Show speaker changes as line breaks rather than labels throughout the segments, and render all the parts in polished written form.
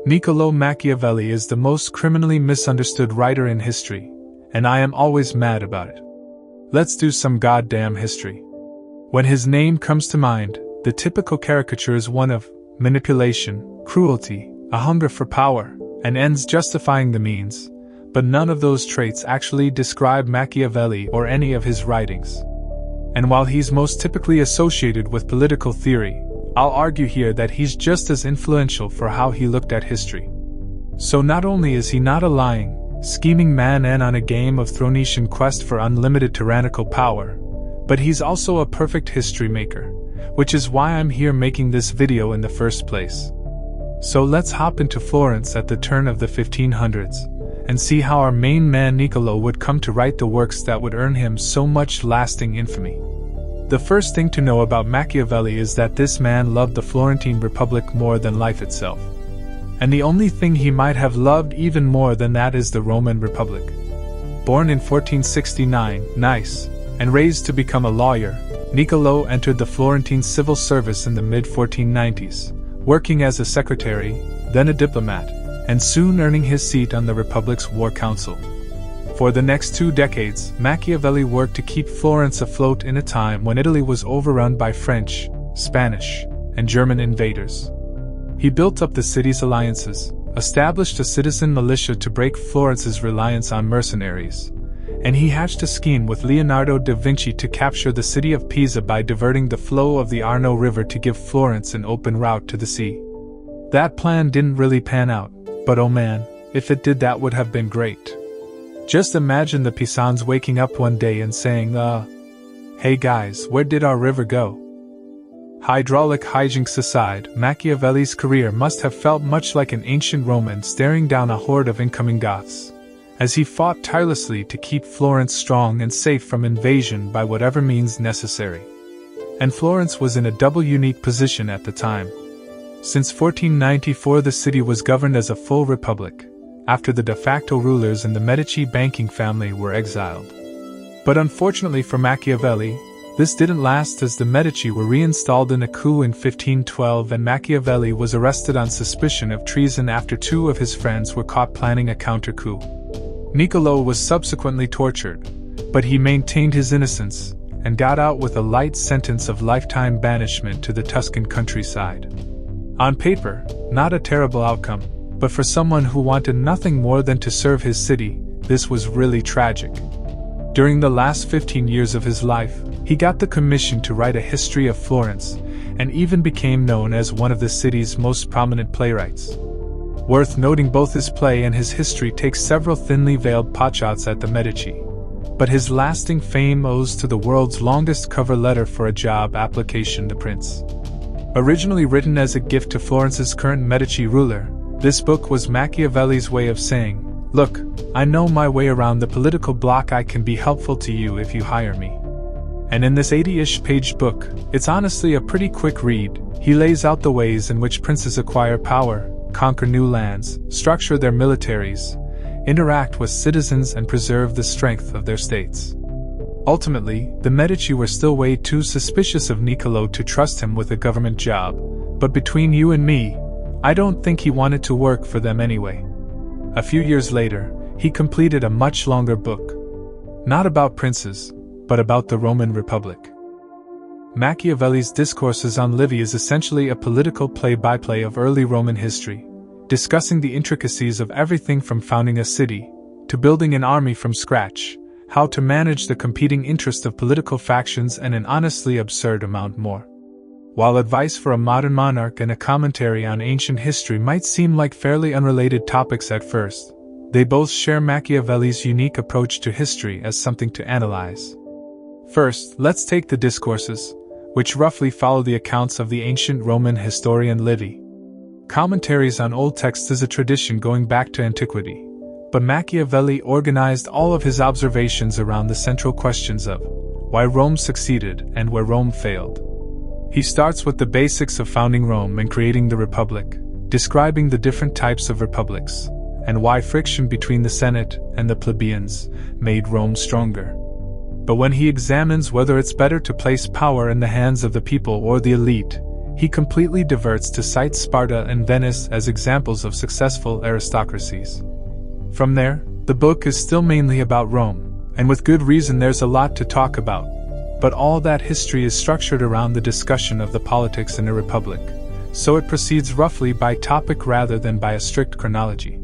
Niccolò Machiavelli is the most criminally misunderstood writer in history, and I am always mad about it. Let's do some goddamn history. When his name comes to mind, the typical caricature is one of manipulation, cruelty, a hunger for power, and ends justifying the means, but none of those traits actually describe Machiavelli or any of his writings. And while he's most typically associated with political theory, I'll argue here that he's just as influential for how he looked at history. So not only is he not a lying, scheming man and on a Game of Thronesian quest for unlimited tyrannical power, but he's also a perfect history maker, which is why I'm here making this video in the first place. So let's hop into Florence at the turn of the 1500s, and see how our main man Niccolo would come to write the works that would earn him so much lasting infamy. The first thing to know about Machiavelli is that this man loved the Florentine Republic more than life itself. And the only thing he might have loved even more than that is the Roman Republic. Born in 1469, Nice, and raised to become a lawyer, Niccolo entered the Florentine civil service in the mid-1490s, working as a secretary, then a diplomat, and soon earning his seat on the Republic's War Council. For the next 2 decades, Machiavelli worked to keep Florence afloat in a time when Italy was overrun by French, Spanish, and German invaders. He built up the city's alliances, established a citizen militia to break Florence's reliance on mercenaries, and he hatched a scheme with Leonardo da Vinci to capture the city of Pisa by diverting the flow of the Arno River to give Florence an open route to the sea. That plan didn't really pan out, but oh man, if it did, that would have been great. Just imagine the Pisans waking up one day and saying, hey guys, where did our river go? Hydraulic hijinks aside, Machiavelli's career must have felt much like an ancient Roman staring down a horde of incoming Goths, as he fought tirelessly to keep Florence strong and safe from invasion by whatever means necessary. And Florence was in a double unique position at the time. Since 1494 the city was governed as a full republic, after the de facto rulers and the Medici banking family were exiled. But unfortunately for Machiavelli, this didn't last, as the Medici were reinstalled in a coup in 1512 and Machiavelli was arrested on suspicion of treason after 2 of his friends were caught planning a counter-coup. Niccolo was subsequently tortured, but he maintained his innocence and got out with a light sentence of lifetime banishment to the Tuscan countryside. On paper, not a terrible outcome, but for someone who wanted nothing more than to serve his city, this was really tragic. During the last 15 years of his life, he got the commission to write a history of Florence, and even became known as one of the city's most prominent playwrights. Worth noting, both his play and his history take several thinly veiled potshots at the Medici, but his lasting fame owes to the world's longest cover letter for a job application to Prince. Originally written as a gift to Florence's current Medici ruler, this book was Machiavelli's way of saying, "Look, I know my way around the political block. I can be helpful to you if you hire me." And in this 80-ish page book, it's honestly a pretty quick read. He lays out the ways in which princes acquire power, conquer new lands, structure their militaries, interact with citizens, and preserve the strength of their states. Ultimately, the Medici were still way too suspicious of Niccolo to trust him with a government job, but between you and me, I don't think he wanted to work for them anyway. A few years later, he completed a much longer book. Not about princes, but about the Roman Republic. Machiavelli's Discourses on Livy is essentially a political play-by-play of early Roman history, discussing the intricacies of everything from founding a city, to building an army from scratch, how to manage the competing interests of political factions, and an honestly absurd amount more. While advice for a modern monarch and a commentary on ancient history might seem like fairly unrelated topics at first, they both share Machiavelli's unique approach to history as something to analyze. First, let's take the Discourses, which roughly follow the accounts of the ancient Roman historian Livy. Commentaries on old texts is a tradition going back to antiquity, but Machiavelli organized all of his observations around the central questions of why Rome succeeded and where Rome failed. He starts with the basics of founding Rome and creating the Republic, describing the different types of republics, and why friction between the Senate and the plebeians made Rome stronger. But when he examines whether it's better to place power in the hands of the people or the elite, he completely diverts to cite Sparta and Venice as examples of successful aristocracies. From there, the book is still mainly about Rome, and with good reason. There's a lot to talk about, but all that history is structured around the discussion of the politics in a republic, so it proceeds roughly by topic rather than by a strict chronology.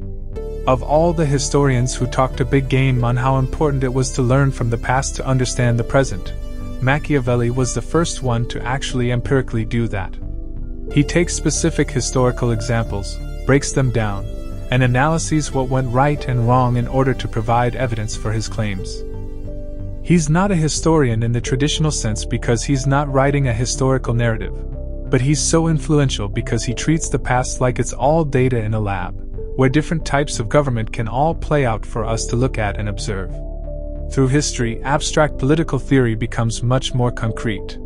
Of all the historians who talked a big game on how important it was to learn from the past to understand the present, Machiavelli was the first one to actually empirically do that. He takes specific historical examples, breaks them down, and analyses what went right and wrong in order to provide evidence for his claims. He's not a historian in the traditional sense because he's not writing a historical narrative, but he's so influential because he treats the past like it's all data in a lab, where different types of government can all play out for us to look at and observe. Through history, abstract political theory becomes much more concrete.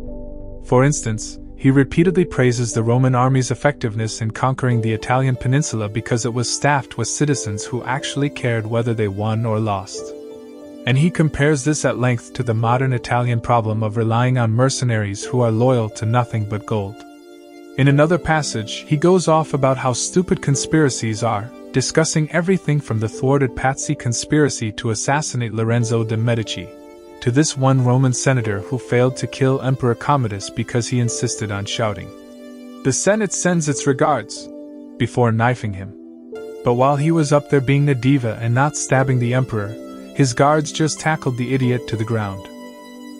For instance, he repeatedly praises the Roman army's effectiveness in conquering the Italian peninsula because it was staffed with citizens who actually cared whether they won or lost. And he compares this at length to the modern Italian problem of relying on mercenaries who are loyal to nothing but gold. In another passage, he goes off about how stupid conspiracies are, discussing everything from the thwarted Pazzi conspiracy to assassinate Lorenzo de' Medici, to this one Roman senator who failed to kill Emperor Commodus because he insisted on shouting, "The Senate sends its regards," before knifing him. But while he was up there being a diva and not stabbing the emperor, his guards just tackled the idiot to the ground.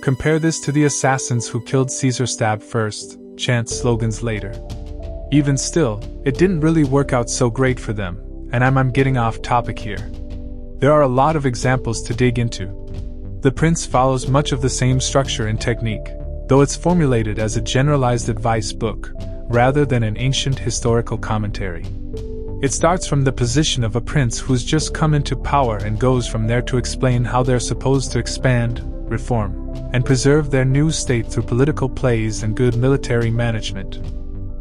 Compare this to the assassins who killed Caesar stabbed first, chant slogans later. Even still, it didn't really work out so great for them, and I'm getting off topic here. There are a lot of examples to dig into. The Prince follows much of the same structure and technique, though it's formulated as a generalized advice book, rather than an ancient historical commentary. It starts from the position of a prince who's just come into power and goes from there to explain how they're supposed to expand, reform, and preserve their new state through political plays and good military management.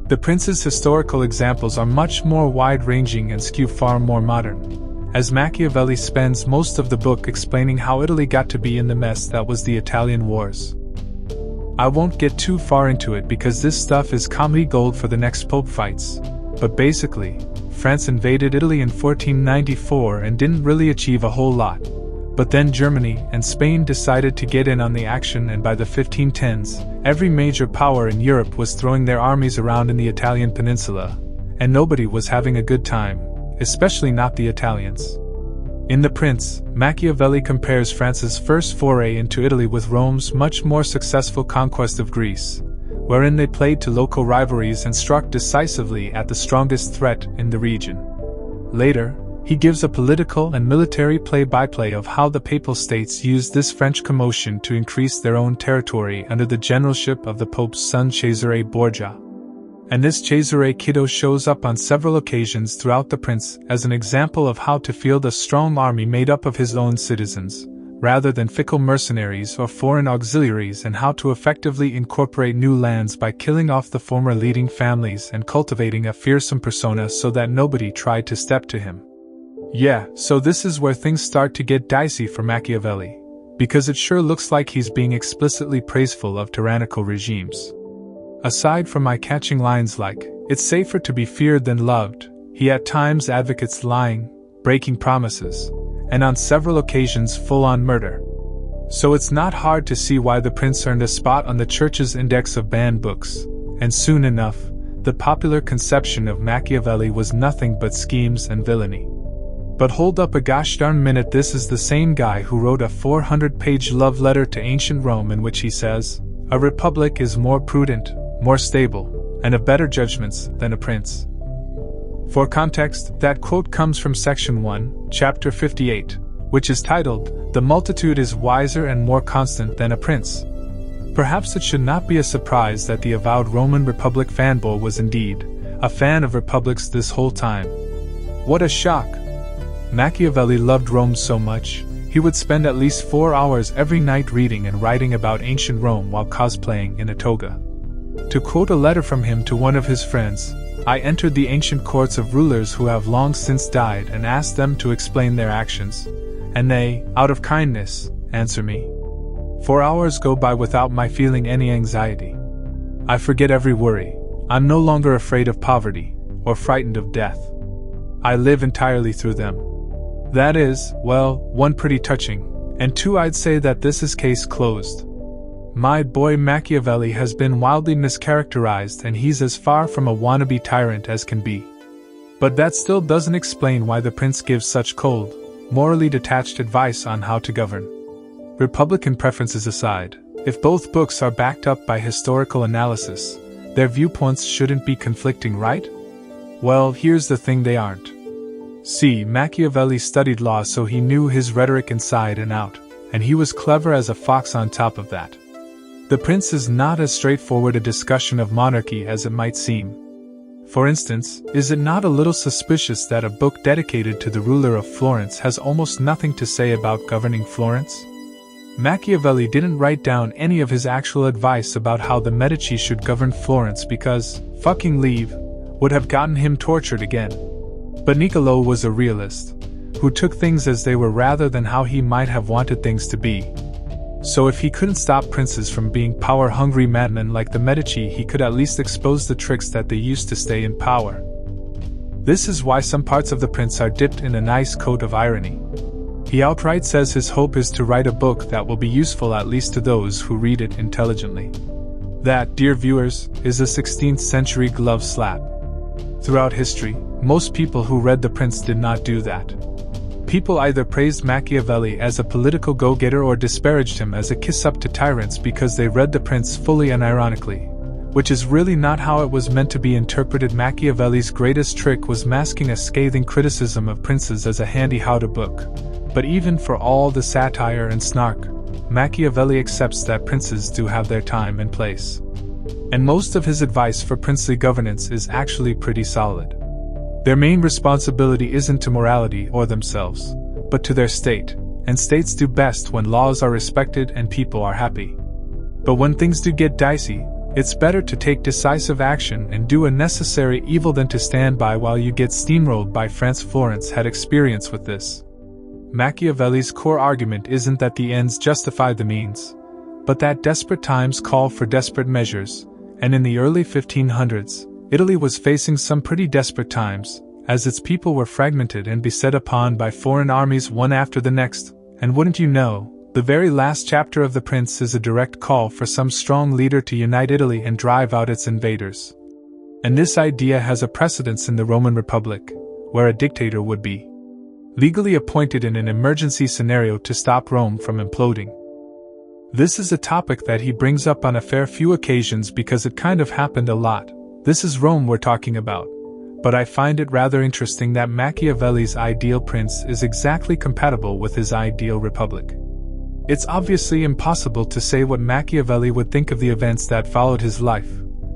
The prince's historical examples are much more wide-ranging and skew far more modern, as Machiavelli spends most of the book explaining how Italy got to be in the mess that was the Italian Wars. I won't get too far into it because this stuff is comedy gold for the next Pope fights, but basically, France invaded Italy in 1494 and didn't really achieve a whole lot. But then Germany and Spain decided to get in on the action, and by the 1510s, every major power in Europe was throwing their armies around in the Italian peninsula, and nobody was having a good time, especially not the Italians. In The Prince, Machiavelli compares France's first foray into Italy with Rome's much more successful conquest of Greece, wherein they played to local rivalries and struck decisively at the strongest threat in the region. Later, he gives a political and military play-by-play of how the Papal States used this French commotion to increase their own territory under the generalship of the Pope's son Cesare Borgia. And this Cesare kiddo shows up on several occasions throughout The Prince as an example of how to field a strong army made up of his own citizens, rather than fickle mercenaries or foreign auxiliaries, and how to effectively incorporate new lands by killing off the former leading families and cultivating a fearsome persona so that nobody tried to step to him. Yeah, so this is where things start to get dicey for Machiavelli, because it sure looks like he's being explicitly praiseful of tyrannical regimes. Aside from eye-catching lines like, "It's safer to be feared than loved," he at times advocates lying, breaking promises, and on several occasions full-on murder. So it's not hard to see why The Prince earned a spot on the Church's index of banned books, and soon enough, the popular conception of Machiavelli was nothing but schemes and villainy. But hold up a gosh darn minute, this is the same guy who wrote a 400-page love letter to ancient Rome in which he says, "A republic is more prudent, more stable, and of better judgments than a prince." For context, that quote comes from section 1, chapter 58, which is titled, "The multitude is wiser and more constant than a prince." Perhaps it should not be a surprise that the avowed Roman Republic fanboy was indeed a fan of republics this whole time. What a shock! Machiavelli loved Rome so much, he would spend at least 4 hours every night reading and writing about ancient Rome while cosplaying in a toga. To quote a letter from him to one of his friends, "I entered the ancient courts of rulers who have long since died and asked them to explain their actions, and they, out of kindness, answer me. 4 hours go by without my feeling any anxiety. I forget every worry, I'm no longer afraid of poverty, or frightened of death. I live entirely through them. That is, well, one, pretty touching, and two, I'd say that this is case closed. My boy Machiavelli has been wildly mischaracterized, and he's as far from a wannabe tyrant as can be. But that still doesn't explain why the prince gives such cold, morally detached advice on how to govern. Republican preferences aside, if both books are backed up by historical analysis, their viewpoints shouldn't be conflicting, right? Well, here's the thing, they aren't. See, Machiavelli studied law, so he knew his rhetoric inside and out, and he was clever as a fox on top of that. The Prince is not as straightforward a discussion of monarchy as it might seem. For instance, is it not a little suspicious that a book dedicated to the ruler of Florence has almost nothing to say about governing Florence? Machiavelli didn't write down any of his actual advice about how the Medici should govern Florence because, fucking leave, would have gotten him tortured again. But Niccolo was a realist, who took things as they were rather than how he might have wanted things to be. So if he couldn't stop princes from being power-hungry madmen like the Medici, he could at least expose the tricks that they used to stay in power. This is why some parts of The Prince are dipped in a nice coat of irony. He outright says his hope is to write a book that will be useful at least to those who read it intelligently. That, dear viewers, is a 16th century glove slap. Throughout history, most people who read The Prince did not do that. People either praised Machiavelli as a political go-getter or disparaged him as a kiss-up to tyrants because they read The Prince fully and ironically, which is really not how it was meant to be interpreted. Machiavelli's greatest trick was masking a scathing criticism of princes as a handy how-to book. But even for all the satire and snark, Machiavelli accepts that princes do have their time and place. And most of his advice for princely governance is actually pretty solid. Their main responsibility isn't to morality or themselves, but to their state, and states do best when laws are respected and people are happy. But when things do get dicey, it's better to take decisive action and do a necessary evil than to stand by while you get steamrolled by France. Florence had experience with this. Machiavelli's core argument isn't that the ends justify the means, but that desperate times call for desperate measures, and in the early 1500s, Italy was facing some pretty desperate times, as its people were fragmented and beset upon by foreign armies one after the next, and wouldn't you know, the very last chapter of The Prince is a direct call for some strong leader to unite Italy and drive out its invaders. And this idea has a precedence in the Roman Republic, where a dictator would be legally appointed in an emergency scenario to stop Rome from imploding. This is a topic that he brings up on a fair few occasions because it kind of happened a lot. This is Rome we're talking about, but I find it rather interesting that Machiavelli's ideal prince is exactly compatible with his ideal republic. It's obviously impossible to say what Machiavelli would think of the events that followed his life,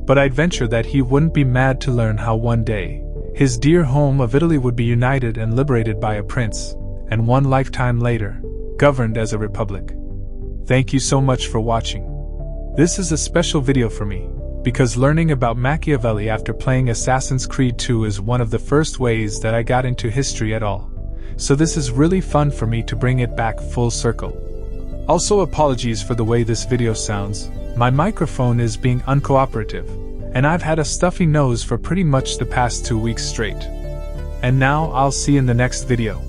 but I'd venture that he wouldn't be mad to learn how one day, his dear home of Italy would be united and liberated by a prince, and one lifetime later, governed as a republic. Thank you so much for watching. This is a special video for me, because learning about Machiavelli after playing Assassin's Creed 2 is one of the first ways that I got into history at all. So this is really fun for me to bring it back full circle. Also, apologies for the way this video sounds. My microphone is being uncooperative, and I've had a stuffy nose for pretty much the past 2 weeks straight. And now I'll see you in the next video.